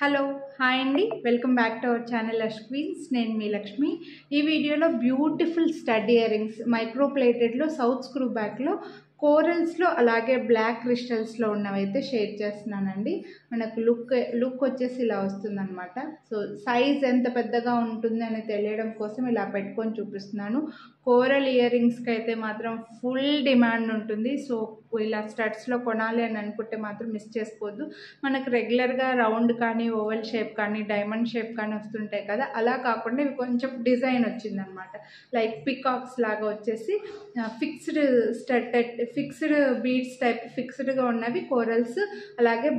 Hello hi అండి, welcome back to our channel Lush Queens. నేను మీ లక్ష్మి. ఈ వీడియోలో beautiful stud earrings micro ప్లేటెడ్లో సౌత్ స్క్రూ బ్యాక్లో కోరల్స్లో అలాగే బ్లాక్ క్రిస్టల్స్లో ఉన్నవైతే షేర్ చేస్తున్నానండి. మనకు లుక్ వచ్చేసి ఇలా వస్తుందన్నమాట. సో సైజ్ ఎంత పెద్దగా ఉంటుంది అని తెలియడం కోసం ఇలా పెట్టుకొని చూపిస్తున్నాను. కోరల్ ఇయర్ రింగ్స్కి అయితే మాత్రం ఫుల్ డిమాండ్ ఉంటుంది. సో ఇలా స్టడ్స్లో కొనాలి అని అనుకుంటే మాత్రం మిస్ చేసుకోవద్దు. మనకు రెగ్యులర్గా రౌండ్ కానీ ఓవెల్ షేప్ కానీ డైమండ్ షేప్ కానీ వస్తుంటాయి కదా, అలా కాకుండా ఇవి కొంచెం డిజైన్ వచ్చిందనమాట. లైక్ పికాక్స్ లాగా వచ్చేసి ఫిక్స్డ్ బీడ్స్ టైప్ ఫిక్స్డ్గా ఉన్నవి కోరల్స్, అలాగే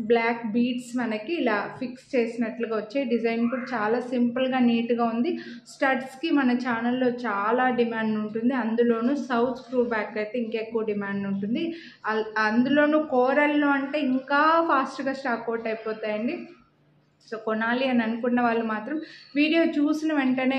బ్లాక్ బీడ్స్ మనకి ఇలా ఫిక్స్ చేసినట్లుగా వచ్చాయి. డిజైన్ కూడా చాలా సింపుల్గా నీట్గా ఉంది. స్టడ్స్కి మన ఛానల్లో చాలా డిమాండ్ ఉంటుంది, అందులోనూ సౌత్ స్క్రూ బ్యాక్ అయితే ఇంకెక్కువ డిమాండ్ ఉంటుంది. అందులోనూ కోరల్లో అంటే ఇంకా ఫాస్ట్గా స్టాక్ అవుట్ అయిపోతాయండి. సో కొనాలి అని అనుకున్న వాళ్ళు మాత్రం వీడియో చూసిన వెంటనే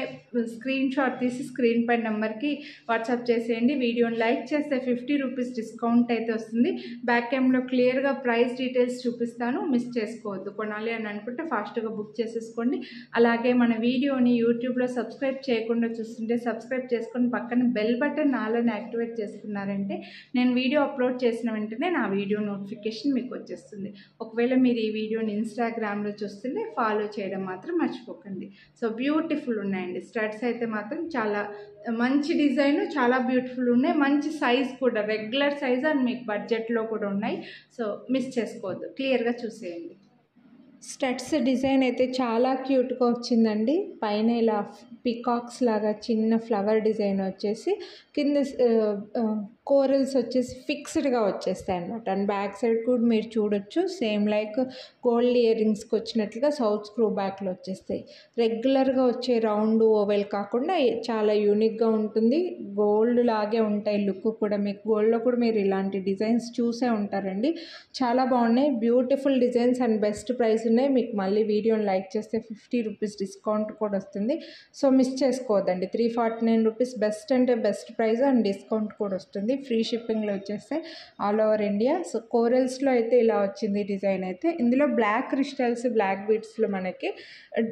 స్క్రీన్ షాట్ తీసి స్క్రీన్ పై నెంబర్కి వాట్సాప్ చేసేయండి. వీడియోని లైక్ చేస్తే 50 రూపీస్ డిస్కౌంట్ అయితే వస్తుంది. బ్యాక్ క్యామ్లో క్లియర్గా ప్రైస్ డీటెయిల్స్ చూపిస్తాను, మిస్ చేసుకోవద్దు. కొనాలి అని అనుకుంటే ఫాస్ట్గా బుక్ చేసేసుకోండి. అలాగే మన వీడియోని యూట్యూబ్లో సబ్స్క్రైబ్ చేయకుండా చూస్తుంటే సబ్స్క్రైబ్ చేసుకొని పక్కన బెల్ బటన్ ఆలని యాక్టివేట్ చేసుకున్నారంటే నేను వీడియో అప్లోడ్ చేసిన వెంటనే నా వీడియో నోటిఫికేషన్ మీకు వచ్చేస్తుంది. ఒకవేళ మీరు ఈ వీడియోని ఇన్స్టాగ్రామ్లో చూస్తుంటే ఫాలో చేయడం మాత్రం మర్చిపోకండి. సో బ్యూటిఫుల్ ఉన్నాయండి స్టడ్స్ అయితే మాత్రం, చాలా మంచి డిజైన్, చాలా బ్యూటిఫుల్ ఉన్నాయి. మంచి సైజ్ కూడా రెగ్యులర్ సైజ్ అండ్ మీకు బడ్జెట్లో కూడా ఉన్నాయి. సో మిస్ చేసుకోవద్దు, క్లియర్గా చూసేయండి. స్టడ్స్ డిజైన్ అయితే చాలా క్యూట్గా వచ్చిందండి. పైన ఇలా పికాక్స్ లాగా చిన్న ఫ్లవర్ డిజైన్ వచ్చేసి కింద కోరల్స్ వచ్చేసి ఫిక్స్డ్గా వచ్చేస్తాయి అన్నమాట. అండ్ బ్యాక్ సైడ్ కూడా మీరు చూడొచ్చు, సేమ్ లైక్ గోల్డ్ ఇయర్ రింగ్స్కి వచ్చినట్లుగా సౌత్ స్క్రూ బ్యాక్లో వచ్చేస్తాయి. రెగ్యులర్గా వచ్చే రౌండ్ ఓవెల్ కాకుండా చాలా యూనిక్గా ఉంటుంది. గోల్డ్ లాగే ఉంటాయి లుక్ కూడా. మీకు గోల్డ్లో కూడా మీరు ఇలాంటి డిజైన్స్ చూసే ఉంటారండి. చాలా బాగున్నాయి, beautiful designs and best price ఉన్నాయి. మీకు మళ్ళీ వీడియోని లైక్ చేస్తే 50 రూపీస్ డిస్కౌంట్ కూడా వస్తుంది. సో మిస్ చేసుకోవద్దండి. 349 రూపీస్ బెస్ట్ అంటే బెస్ట్ ప్రైస్ అండ్ డిస్కౌంట్ కూడా వస్తుంది. ఫ్రీ షిప్పింగ్లో వచ్చేస్తే ఆల్ ఓవర్ ఇండియా. సో కోరల్స్లో అయితే ఇలా వచ్చింది డిజైన్ అయితే. ఇందులో బ్లాక్ క్రిస్టల్స్ బ్లాక్ బీడ్స్లో మనకి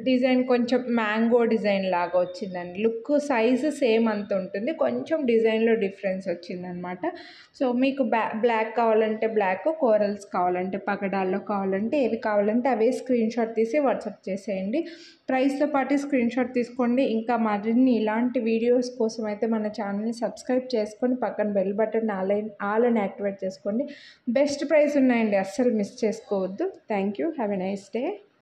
డిజైన్ కొంచెం మ్యాంగో డిజైన్ లాగా వచ్చిందండి. లుక్ సైజు సేమ్ అంత ఉంటుంది, కొంచెం డిజైన్లో డిఫరెన్స్ వచ్చిందనమాట. సో మీకు బ్లాక్ కావాలంటే బ్లాక్, కోరల్స్ కావాలంటే పగడాల్లో కావాలంటే ఏవి కావాలంటే అవే స్క్రీన్ షాట్ తీసి వాట్సాప్ చేసేయండి. ప్రైస్తో పాటు స్క్రీన్ షాట్ తీసుకోండి. ఇంకా మరిన్ని ఇలాంటి వీడియోస్ కోసం అయితే మన ఛానల్ని సబ్స్క్రైబ్ చేసుకొని పక్కన బెల్ బటన్ ఆలని యాక్టివేట్ చేసుకోండి. బెస్ట్ ప్రైస్ ఉన్నాయండి, అస్సలు మిస్ చేసుకోవద్దు. Thank you, have a nice day.